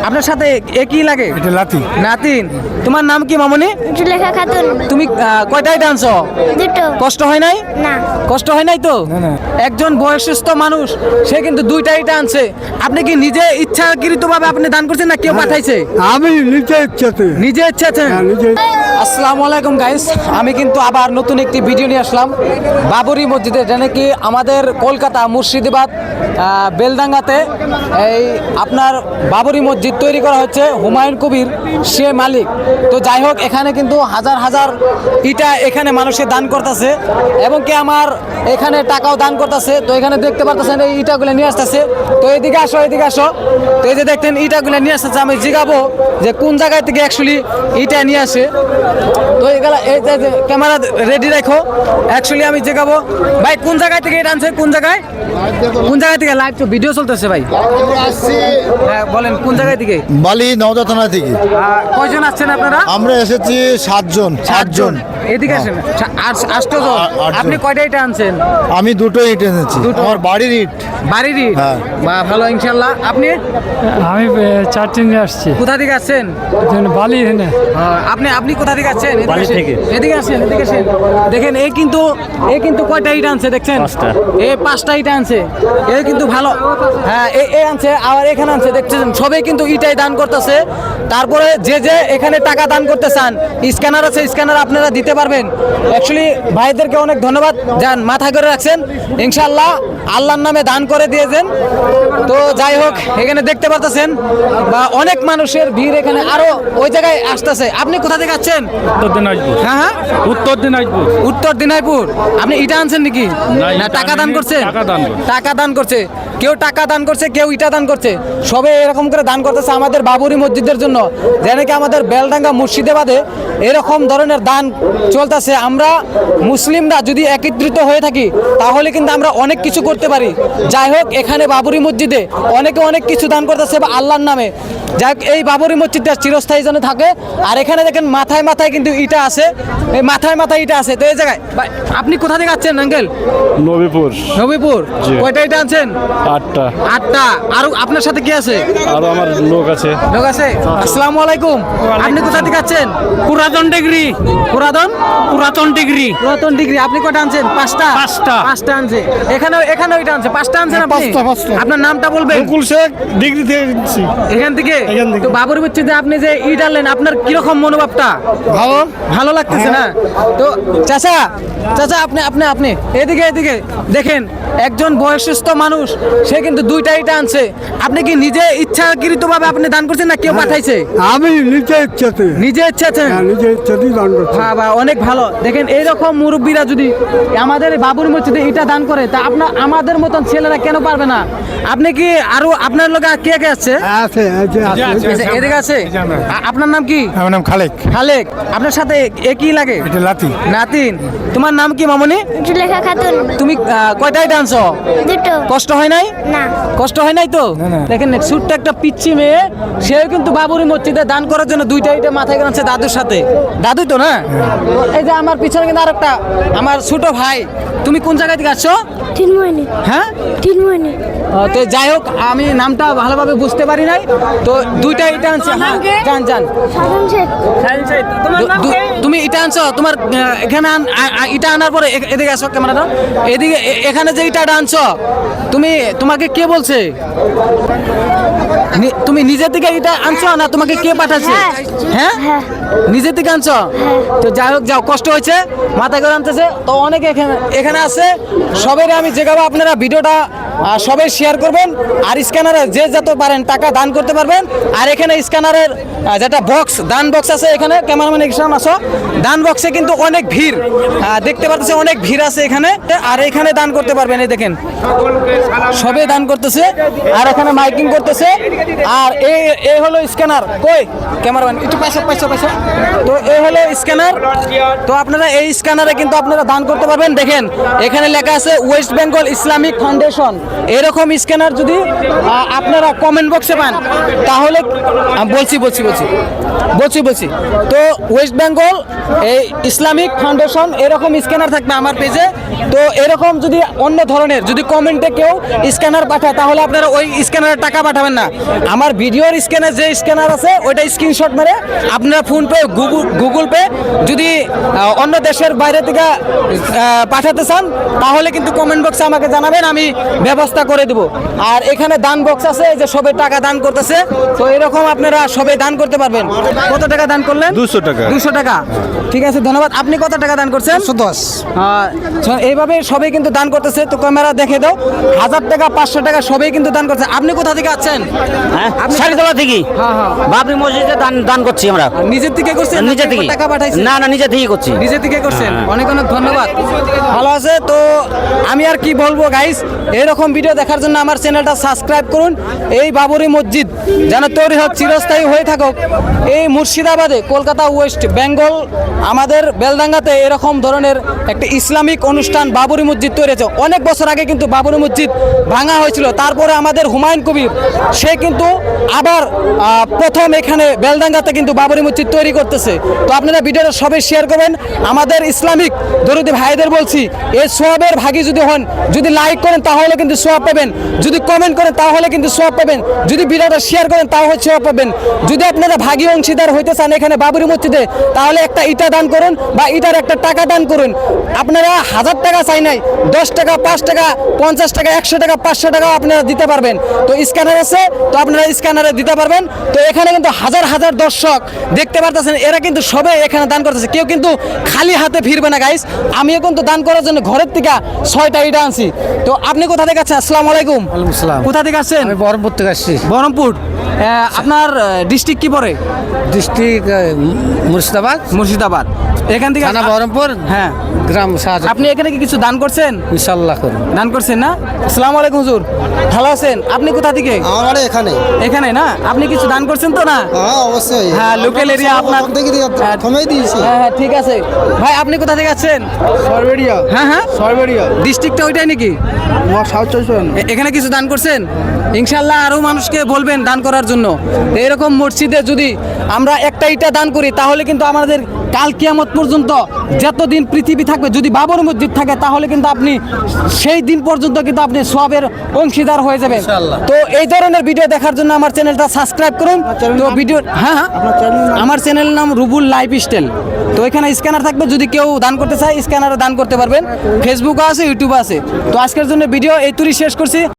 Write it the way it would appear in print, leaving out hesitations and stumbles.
আপনার সাথে একই লাগে? এটা লাতি। নাতিন। তোমার নাম কি মামনি? জুলেখা খাতুন। তুমি কয়টা ইটা আনছো? দুটো। কষ্ট হয় নাই? না। কষ্ট হয় নাই তো? না, না। একজন বয়স্ক মানুষ সে কিন্তু দুইটা ইটা আনছে। আপনি কি নিজে ইচ্ছাকৃতভাবে আপনি দান করছেন না কেউ পাঠাইছে? আমি নিজে ইচ্ছাতে। নিজে ইচ্ছাতে? হ্যাঁ, নিজে। আসসালামু আলাইকুম গাইস, আমি কিন্তু আবার নতুন একটি ভিডিও নিয়ে আসলাম বাবরি মসজিদে, যেটা কি আমাদের কলকাতা মুর্শিদাবাদ বেলডাঙ্গাতে এই আপনার বাবরি মসজিদ তৈরি করা হচ্ছে। হুমায়ুন কবির সে মালিক। তো যাই হোক, এখানে কিন্তু হাজার হাজার ইটা এখানে মানুষে দান করতেছে এবং কি আমার এখানে টাকাও দান করতেছে। তো এখানে দেখতে পারতেছেন এই ইটাগুলো নিয়ে আসতেছে। তো এদিকে আসো, এদিকে আসো। তো এই যে দেখতেন ইটাগুলো নিয়ে আসতেছে, আমি জিগাবো যে কোন জায়গায় থেকে অ্যাকচুয়ালি ইটা নিয়ে আসে। তো এগুলা এই যে ক্যামেরা রেডি রাখো, অ্যাকচুয়ালি আমি জিগাবো ভাই কোন জায়গায় থেকে এটা আনছে, কোন জায়গায় থেকে লাইভ তো ভিডিও চলতেছে ভাই। হ্যাঁ বলেন কোন জায়গায় থেকে? বালি নওদা থানা থেকে। কয়জন আসছেন আপনারা? আমরা এসেছি 7 জন। এদিকে আসেন। 8 জন। আপনি কয়টা ইটা আনছেন? আমি দুটো ইট এনেছি, আমার বাড়ির ইট। বাড়ির ইট? হ্যাঁ। বা ভালো, ইনশাল্লাহ। আপনি আমি 4টি নিয়ে আসছি। কোথা থেকে আসছেন? বালি এখানে। আপনি কোথা থেকে আসছেন? বালি থেকে। এদিকে আসেন, এদিকে আসেন। দেখেন এই কিন্তু কয়টা ইট আনছে দেখছেন? 5টা। এই 5টা ইট আনছে। এই কিন্তু ভালো। হ্যাঁ, এই আনছে, আবার এখানে আনছে, দেখছেন সবাই কিন্তু ইটাই দান করতেছে। তারপরে যে এখানে টাকা দান করতে চান, স্ক্যানার আছে, স্ক্যানার আপনারা দিতে পারবেন। অ্যাকচুয়ালি ভাইদেরকে অনেক ধন্যবাদ, যান মাথায় করে রাখছেন। ইনশাআল্লাহ আল্লাহর নামে দান করে দিয়েছেন। তো যাই হোক, এখানে দেখতে পারতেছেন বা অনেক মানুষের ভিড় এখানে আরো ওই জায়গায় আসতেছে। আপনি কোথা থেকে আসছেন? উত্তর দিনাজপুর। হ্যাঁ হ্যাঁ, উত্তর দিনাজপুর। উত্তর দিনাজপুর। আপনি ইটা আনছেন নাকি? না টাকা দান করছেন? টাকা দান করছে, কেউ টাকা দান করছে, কেউ ইটা দান করছে। সবে এরকম করে দান করতেছে আমাদের বাবরি মসজিদের জন্য, যেন কি আমাদের বেলডাঙ্গা মুর্শিদাবাদে এরকম ধরনের দান চলতেছে। আমরা মুসলিমরা যদি একত্রিত হয়ে থাকি তাহলে কিন্তু আমরা অনেক কিছু করতে পারি। যাই হোক, এখানে বাবরি মসজিদে অনেকে অনেক কিছু দান করতেছে বা আল্লাহর নামে। যাই হোক, এই বাবরি মসজিদটা চিরস্থায়ী যেন থাকে। আর এখানে দেখেন মাথায় মাথায় কিন্তু ইটা আছে, এই মাথায় মাথায় ইটা আছে। তো এই জায়গায় আপনি কোথা থেকে আসছেন আঙ্কেল? নবীপুর। নবীপুর। জি। কয়টা ইটা আনছেন? 8টা। 8টা। আর আপনার সাথে কি আছে? আরো আমার লোক আছে। লোক আছে। আসসালামু আলাইকুম। আপনি কোথা থেকে আসছেন? পুরাতন ডিগ্রি। পুরাতন পুরাতন ডিগ্রি। পুরাতন ডিগ্রি। আপনি কয়টা আনছেন? 5টা। 5টা আনছে। এখানেও এটা আনছে। 5টা আনছেন আপনি? 5টা। আপনার নামটা বলবেন? মুকুল শেখ ডিগ্রি থেকে দিচ্ছি। এখান থেকে? এখান থেকে। তো বাবরি মসজিদে আপনি যে ইট আনলেন, আপনার কিরকম মনোভাবটা? ভালো লাগতেছে না? তো চাচা আপনি এদিকে দেখেন, একজন বয়স্ক মানুষ সে কিন্তু দুইটা ইটা আনছে। আপনি কি নিজে ইচ্ছাকৃতভাবে আপনি দান করছেন না কেউ পাঠাইছে? আমি নিজে ইচ্ছাতে। নিজে ইচ্ছাতে? হ্যাঁ, নিজে ইচ্ছাতেই দান করছি। বাবা, অনেক ভালো। দেখেন এইরকম মুরব্বীরা যদি আমাদের বাবুর মসজিদে ইটা দান করে, তা আমাদের মতন ছেলেরা কেন পারবে না? আপনি কি আরো আপনার লোক কে কে আসছে? আছে, এদিকে আছে। আপনার নাম কি? আমার নাম খালেক। খালেক। আপনার সাথে একই লাগে? এটা লাতি। নাতিন। তোমার নাম কি মামনি? জুলেখা খাতুন। তুমি কয়টা ইটা আনছো? দুটো। কষ্ট হয় নাই? না। কষ্ট হয় নাই তো? না, না। দেখেন ছোট্ট একটা পিচ্ছি মেয়ে, সেও কিন্তু বাবুরি মসজিদে দান করার জন্য দুইটা ইটা মাথায় করে আনছে দাদুর সাথে। দাদুই তো না? এই যে আমার পিছনে কিন্তু আরেকটা আমার ছোট ভাই। তুমি কোন জায়গা থেকে আসছো? তিনময়নি। হ্যাঁ, তিনময়নি। তো যাই হোক, আমি নামটা ভালোভাবে বুঝতে পারি নাই। তো দুইটা ইটা আনছে। হ্যাঁ, যান। সাধন শেখ। তুমি ইটা আনছো, তোমার এখানে ইটা আনার পরে এদিকে আসো, ক্যামেরাটা এদিকে। এখানে যে ইটাটা আনছো, তোমাকে কে বলছে? তুমি নিজে থেকে এটা আনছো না তোমাকে কে পাঠাচ্ছে? হ্যাঁ, নিজে থেকে আনছো? তো যাই হোক, যাও, কষ্ট হয়েছে, মাথায় করে আনতেছে। তো অনেকে এখানে আছে, সবাই আমি যেভাবে আপনারা ভিডিওটা সবাই শেয়ার করবেন। আর স্ক্যানারে যে যত পারেন টাকা দান করতে পারবেন। আর এখানে স্ক্যানারের যেটা দান বক্স আছে, এখানে ক্যামেরাম্যান এক্সাম আসো, দান বক্সে কিন্তু অনেক ভিড় দেখতে পাচ্ছেন, অনেক ভিড় আছে এখানে। আর এখানে দান করতে পারবেন। এই দেখেন সবে দান করতেছে, আর এখানে মাইকিং করতেছে। আর এই হলো স্ক্যানার। কই ক্যামেরাম্যান একটু পাশে। তো এই হলো স্ক্যানার। তো আপনারা এই স্ক্যানারে কিন্তু আপনারা দান করতে পারবেন। দেখেন এখানে লেখা আছে ওয়েস্ট বেঙ্গল ইসলামিক ফাউন্ডেশন। এরকম স্ক্যানার যদি আপনারা কমেন্ট বক্সে পান তাহলে বলছি তো ওয়েস্ট বেঙ্গল এই ইসলামিক ফাউন্ডেশন এরকম স্ক্যানার থাকবে আমার পেজে। তো এরকম যদি অন্য ধরনের যদি কমেন্টে কেউ স্ক্যানার পাঠায় তাহলে আপনারা ওই স্ক্যানারের টাকা পাঠাবেন না, আমার ভিডিওর স্ক্যানার যে স্ক্যানার আছে ওইটা স্ক্রিনশট মেরে আপনারা ফোনপে গুগল পে যদি অন্য দেশের বাইরে থেকে পাঠাতে চান তাহলে কিন্তু কমেন্ট বক্সে আমাকে জানাবেন, আমি ব্যবস্থা করে দেব। আর এখানে দান বক্স আছে যে সবাই টাকা দান করতেছে, তো এরকম আপনারা সবাই দান করতে পারবেন। কত টাকা দান করলেন? 200 টাকা। 200 টাকা, ঠিক আছে ধন্যবাদ। আপনি কত টাকা দান করছেন? 110। এইভাবে সবাই কিন্তু দান করতেছে। তো ক্যামেরা দেখে দাও, 1000 টাকা 500 টাকা সবাই কিন্তু দান করছে। আপনি কোথা থেকে আছেন? আপনি সারিতলা থেকে হ্যাঁ হ্যাঁ বাবরি মসজিদে দান করছি আমরা। নিজের থেকে করছেন? নিজে থেকে টাকা পাঠাইছেন? না নিজে থেকে করছি। নিজে থেকে করছেন, অনেক অনেক ধন্যবাদ। ভালো আছে তো, আমি আর কি বলবো গাইস, এরকম ভিডিও দেখার জন্য আমার চ্যানেলটা সাবস্ক্রাইব করুন। এই বাবরি মসজিদ যেন তৈরি হোক, চিরস্থায়ী হয়ে থাকুক। এই মুর্শিদাবাদে, কলকাতা, ওয়েস্ট বেঙ্গল, আমাদের বেলডাঙ্গাতে এরকম ধরনের একটা ইসলামিক অনুষ্ঠান বাবরি মসজিদ তৈরি হয়েছে। অনেক বছর আগে কিন্তু বাবরি মসজিদ ভাঙা হয়েছিল, তারপরে আমাদের হুমায়ুন কবির সে কিন্তু আবার প্রথম এখানে বেলডাঙ্গাতে কিন্তু বাবরি মসজিদ তৈরি করতেছে। তো আপনারা ভিডিওটা সবাই শেয়ার করবেন। আমাদের ইসলামিক দরদি ভাইদের বলছি, এই সোয়াবের ভাগী যদি হন, যদি লাইক করেন তাহলে কিন্তু সোয়াব পাবেন, যদি কমেন্ট করেন তাহলে কিন্তু সোয়াব পাবেন, যদি ভিডিওটা শেয়ার করেন তাহলে সোয়াব পাবেন। যদি আপনারা ভাগী অংশীদার হইতে চান এখানে বাবরি মসজিদে, তাহলে একটা ইটা দান করুন বা ইটার একটা টাকা দান করুন। আপনারা 1000 টাকা চাই নাই, 10 টাকা, 5 টাকা, 50 টাকা, 100 টাকা, 500 টাকা আপনারা দিতে পারবেন। তো স্ক্যানার আছে, তো আপনারা স্ক্যানারে দিতে পারবেন। তো এখানে কিন্তু হাজার হাজার দর্শক দেখতে পারতেছেন, এরা কিন্তু সবাই এখানে দান করতেছে, কেউ কিন্তু খালি হাতে ফিরবে না গাইস। আমিও কিন্তু দান করার জন্য ঘরের থেকে 6টা ইটা আনছি। তো আপনি কোথা থেকে আছেন? আসসালামু আলাইকুম। কোথা থেকে আসছেন? আমি বহরমপুর থেকে আসছি। বহরমপুর। আপনার ডিস্ট্রিক্ট কি পড়ে? ডিস্ট্রিক্ট মুর্শিদাবাদ, মুর্শিদাবাদ। এখান থেকে থানা বহরমপুর, হ্যাঁ। গ্রাম শাহজাহান। আপনি এখানে কি কিছু দান করছেন? ইনশাআল্লাহ করুন। দান করছেন না? আসসালামু আলাইকুম হুজুর, ভালো আছেন? আপনি কোথা থেকে? আমার বাড়ি এখানে। এখানে না? আপনি কিছু দান করছেন তো না? হ্যাঁ অবশ্যই। হ্যাঁ, লোকাল এরিয়া আপনার। প্রথমেই দিয়েছি। হ্যাঁ হ্যাঁ ঠিক আছে ভাই, আপনি কোথা থেকে আছেন? সরবেরিয়া। হ্যাঁ হ্যাঁ, সরবেরিয়া। ডিস্ট্রিক্টটা ওইটাই নাকি? সাউথ চব্বিশ পরগনা। এখানে কিছু দান করছেন? ইনশাল্লাহ আরও মানুষকে বলবেন দান করার জন্য। তো এরকম মসজিদে যদি আমরা একটা ইটা দান করি তাহলে কিন্তু আমাদের কাল কিয়ামত পর্যন্ত যতদিন পৃথিবী থাকবে, যদি বাবর মসজিদ থাকে তাহলে কিন্তু আপনি সেই দিন পর্যন্ত কিন্তু আপনি সওয়াবের অংশীদার হয়ে যাবেন। তো এই ধরনের ভিডিও দেখার জন্য আমার চ্যানেলটা সাবস্ক্রাইব করুন। তো ভিডিও হ্যাঁ হ্যাঁ, আমার চ্যানেলের নাম রুবুল লাইফস্টাইল। তো এখানে স্ক্যানার থাকবে, যদি কেউ দান করতে চায় স্ক্যানারে দান করতে পারবেন। ফেসবুকও আছে, ইউটিউবও আছে। তো আজকের জন্য ভিডিও এই তুরি শেষ করছি।